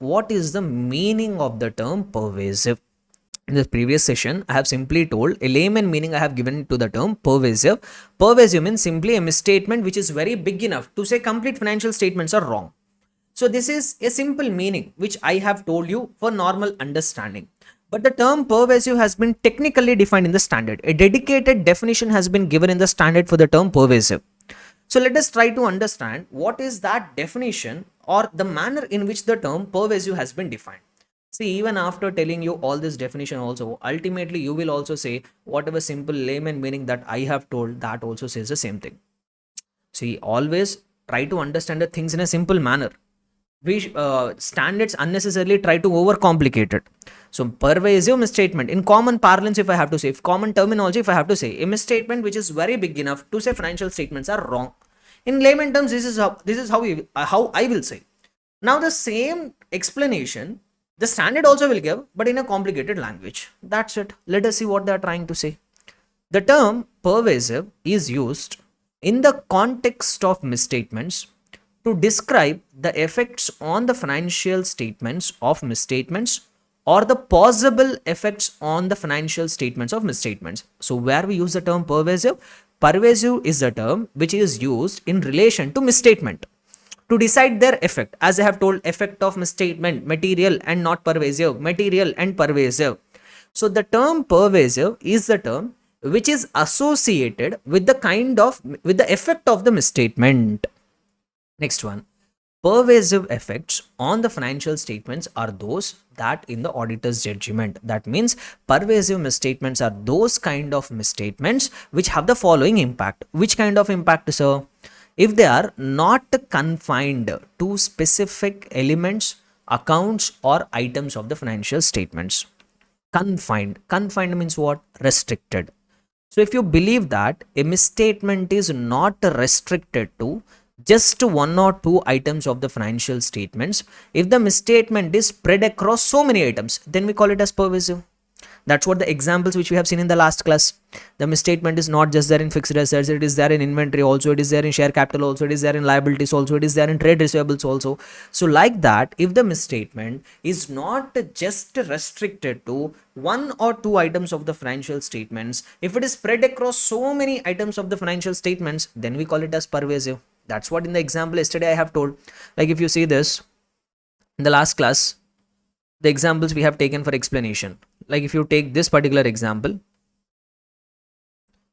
what is the meaning of the term pervasive. In the previous session, I have simply told a layman meaning I have given to the term pervasive. Pervasive means simply a misstatement which is very big enough to say complete financial statements are wrong. So this is a simple meaning which I have told you for normal understanding. But the term pervasive has been technically defined in the standard. A dedicated definition has been given in the standard for the term pervasive. So let us try to understand what is that definition or the manner in which the term pervasive has been defined. See, even after telling you all this definition also, ultimately you will also say whatever simple layman meaning that I have told, that also says the same thing. See, always try to understand the things in a simple manner. We standards unnecessarily try to overcomplicate it. So pervasive misstatement in common parlance, if I have to say, if common terminology, if I have to say, a misstatement which is very big enough to say financial statements are wrong. In layman terms, this is how I will say. Now the same explanation the standard also will give, but in a complicated language. That's it. Let us see what they are trying to say. The term pervasive is used in the context of misstatements to describe the effects on the financial statements of misstatements or the possible effects on the financial statements of misstatements. So where we use the term pervasive is a term which is used in relation to misstatement to decide their effect. As I have told, effect of misstatement, material and not pervasive, material and pervasive. So the term pervasive is the term which is associated with the effect of the misstatement. Next one, pervasive effects on the financial statements are those that in the auditor's judgment. That means pervasive misstatements are those kind of misstatements which have the following impact. Which kind of impact, sir? If they are not confined to specific elements, accounts or items of the financial statements. Confined means what? Restricted. So if you believe that a misstatement is not restricted to just one or two items of the financial statements, if the misstatement is spread across so many items, then we call it as pervasive. That's what the examples which we have seen in the last class. The misstatement is not just there in fixed assets, it is there in inventory also, it is there in share capital also, it is there in liabilities also, it is there in trade receivables also. So like that, if the misstatement is not just restricted to one or two items of the financial statements, if it is spread across so many items of the financial statements, then we call it as pervasive. That's what in the example yesterday I have told. Like if you see this in the last class, the examples we have taken for explanation. Like if you take this particular example,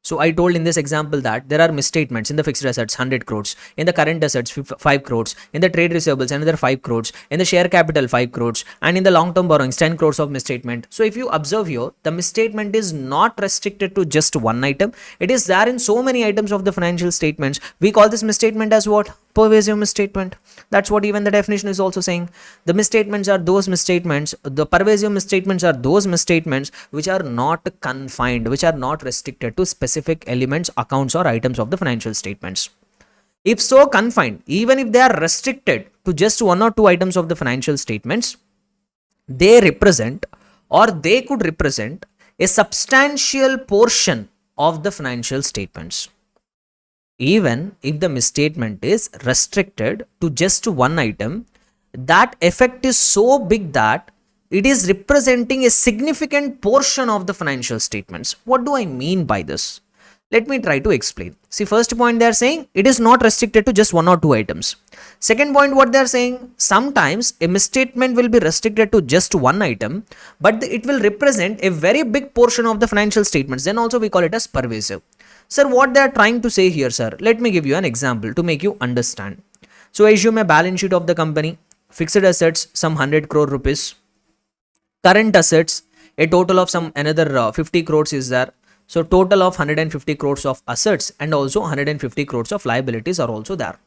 so I told in this example that there are misstatements in the fixed assets 100 crores, in the current assets 5 crores, in the trade receivables another 5 crores, in the share capital 5 crores, and in the long term borrowings 10 crores of misstatement. So if you observe here, the misstatement is not restricted to just one item, it is there in so many items of the financial statements. We call this misstatement as what? Pervasive misstatement. That's what even the definition is also saying. The misstatements are those misstatements, the pervasive misstatements are those misstatements which are not confined, which are not restricted to specific elements, accounts or items of the financial statements. If so confined, even if they are restricted to just one or two items of the financial statements, they represent or they could represent a substantial portion of the financial statements. Even if the misstatement is restricted to just one item, that effect is so big that it is representing a significant portion of the financial statements. What do I mean by this? Let me try to explain. See, first point they are saying it is not restricted to just one or two items. Second point, what they are saying, sometimes a misstatement will be restricted to just one item, but it will represent a very big portion of the financial statements. Then also we call it as pervasive. Sir, what they are trying to say here, sir? Let me give you an example to make you understand. So assume a balance sheet of the company, fixed assets some 100 crore rupees, current assets a total of some another 50 crores is there. So total of 150 crores of assets and also 150 crores of liabilities are also there.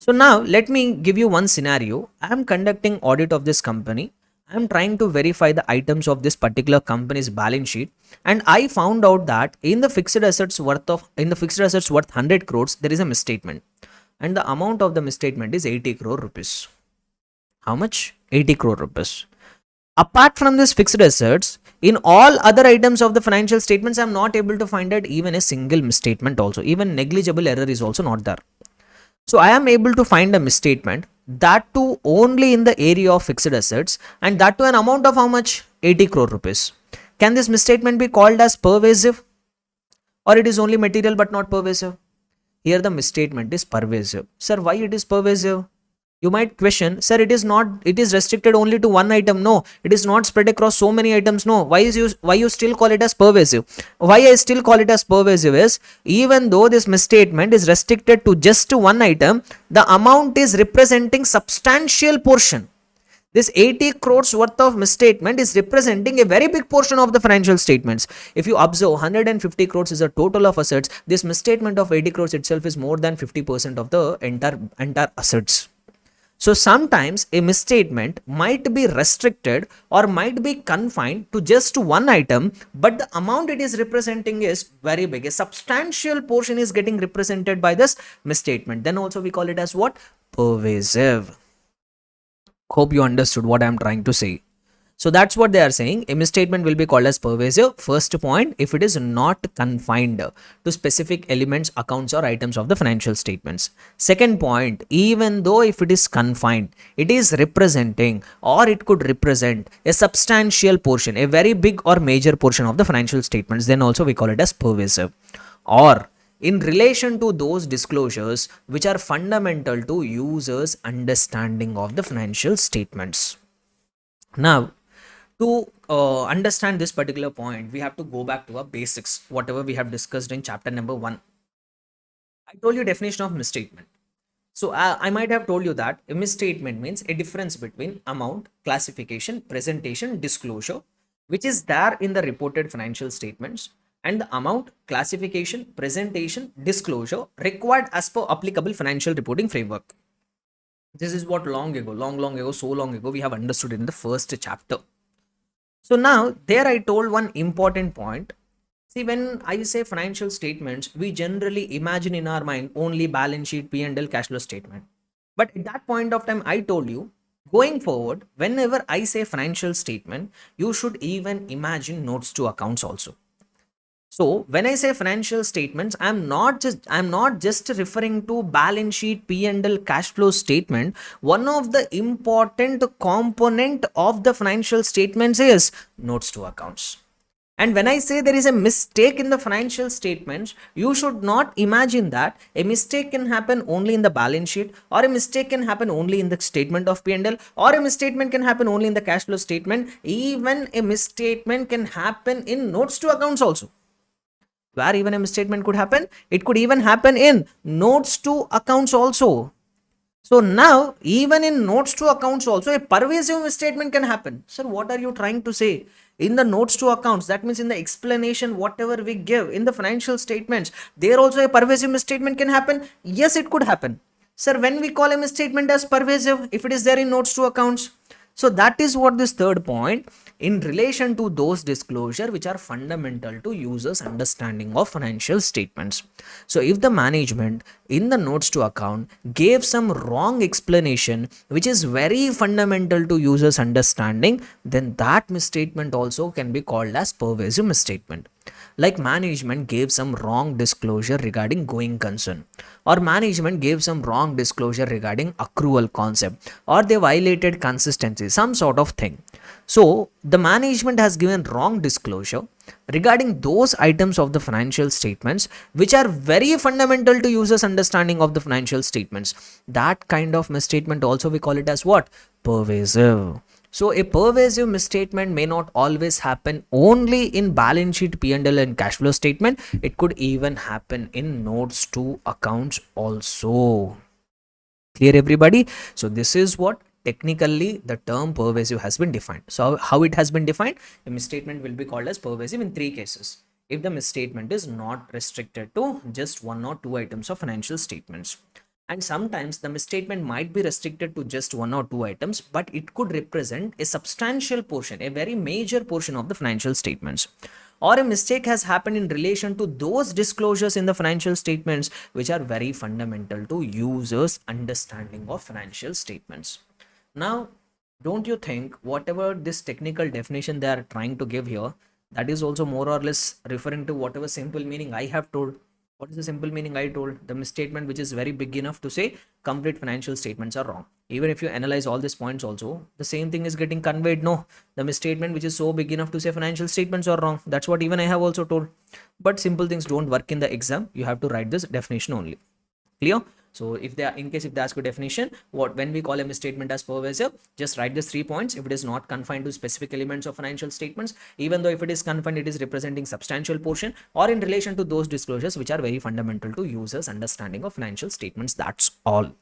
So now let me give you one scenario. I am conducting audit of this company. I am trying to verify the items of this particular company's balance sheet, and I found out that in the fixed assets worth 100 crores there is a misstatement, and the amount of the misstatement is 80 crore rupees. How much? 80 crore rupees. Apart from this fixed assets, in all other items of the financial statements, I am not able to find out even a single misstatement also. Even negligible error is also not there. So I am able to find a misstatement that too only in the area of fixed assets, and that to an amount of how much? 80 crore rupees. Can this misstatement be called as pervasive, or it is only material but not pervasive? Here the misstatement is pervasive. Sir, why it is pervasive? You might question, sir, it is not, it is restricted only to one item. No, it is not spread across so many items. No, why you still call it as pervasive? Why I still call it as pervasive is, even though this misstatement is restricted to just one item, the amount is representing substantial portion. This 80 crores worth of misstatement is representing a very big portion of the financial statements. If you observe, 150 crores is a total of assets. This misstatement of 80 crores itself is more than 50% of the entire assets. So sometimes a misstatement might be restricted or might be confined to just one item, but the amount it is representing is very big. A substantial portion is getting represented by this misstatement. Then also we call it as what? Pervasive. Hope you understood what I am trying to say. So that's what they are saying. A misstatement will be called as pervasive. First point, if it is not confined to specific elements, accounts or items of the financial statements. Second point, even though if it is confined, it is representing or it could represent a substantial portion, a very big or major portion of the financial statements, then also we call it as pervasive. Or in relation to those disclosures which are fundamental to users' understanding of the financial statements. Now, to understand this particular point, we have to go back to our basics, whatever we have discussed in chapter number 1. I told you definition of misstatement. So I might have told you that a misstatement means a difference between amount, classification, presentation, disclosure, which is there in the reported financial statements, and the amount, classification, presentation, disclosure required as per applicable financial reporting framework. This is what long ago, so long ago, we have understood in the first chapter. So now there I told one important point. See, when I say financial statements, we generally imagine in our mind only balance sheet, P&L, cash flow statement. But at that point of time, I told you, going forward, whenever I say financial statement, you should even imagine notes to accounts also. So when I say financial statements, I'm not just referring to balance sheet, P&L, cash flow statement. One of the important component of the financial statements is notes to accounts. And when I say there is a mistake in the financial statements, you should not imagine that a mistake can happen only in the balance sheet, or a mistake can happen only in the statement of P&L, or a misstatement can happen only in the cash flow statement. Even a misstatement can happen in notes to accounts also. Where even a misstatement could happen, it could even happen in notes to accounts also. So now, even in notes to accounts also, a pervasive misstatement can happen. Sir, what are you trying to say? In the notes to accounts, that means in the explanation, whatever we give in the financial statements, there also a pervasive misstatement can happen. Yes, it could happen. Sir, when we call a misstatement as pervasive, if it is there in notes to accounts. So that is what this third point, in relation to those disclosure which are fundamental to users understanding of financial statements. So if the management in the notes to account gave some wrong explanation which is very fundamental to users understanding, then that misstatement also can be called as pervasive misstatement. Like management gave some wrong disclosure regarding going concern, or management gave some wrong disclosure regarding accrual concept, or they violated consistency, some sort of thing. So the management has given wrong disclosure regarding those items of the financial statements which are very fundamental to users understanding of the financial statements. That kind of misstatement also we call it as what? Pervasive. So a pervasive misstatement may not always happen only in balance sheet, P&L and cash flow statement. It could even happen in notes to accounts also. Clear everybody? So this is what technically the term pervasive has been defined. So how it has been defined? A misstatement will be called as pervasive in 3 cases. If the misstatement is not restricted to just 1 or 2 items of financial statements. And sometimes the misstatement might be restricted to just 1 or 2 items, but it could represent a substantial portion, a very major portion of the financial statements. Or a mistake has happened in relation to those disclosures in the financial statements which are very fundamental to users' understanding of financial statements. Now, don't you think whatever this technical definition they are trying to give here, that is also more or less referring to whatever simple meaning I have told? What is the simple meaning I told? The misstatement which is very big enough to say complete financial statements are wrong. Even if you analyze all these points also, the same thing is getting conveyed. No, the misstatement which is so big enough to say financial statements are wrong. That's what even I have also told. But simple things don't work in the exam. You have to write this definition only. Clear? So if they are, in case if they ask a definition, what when we call a misstatement as pervasive, just write these 3 points. If it is not confined to specific elements of financial statements, even though if it is confined, it is representing substantial portion or in relation to those disclosures which are very fundamental to users understanding of financial statements. That's all.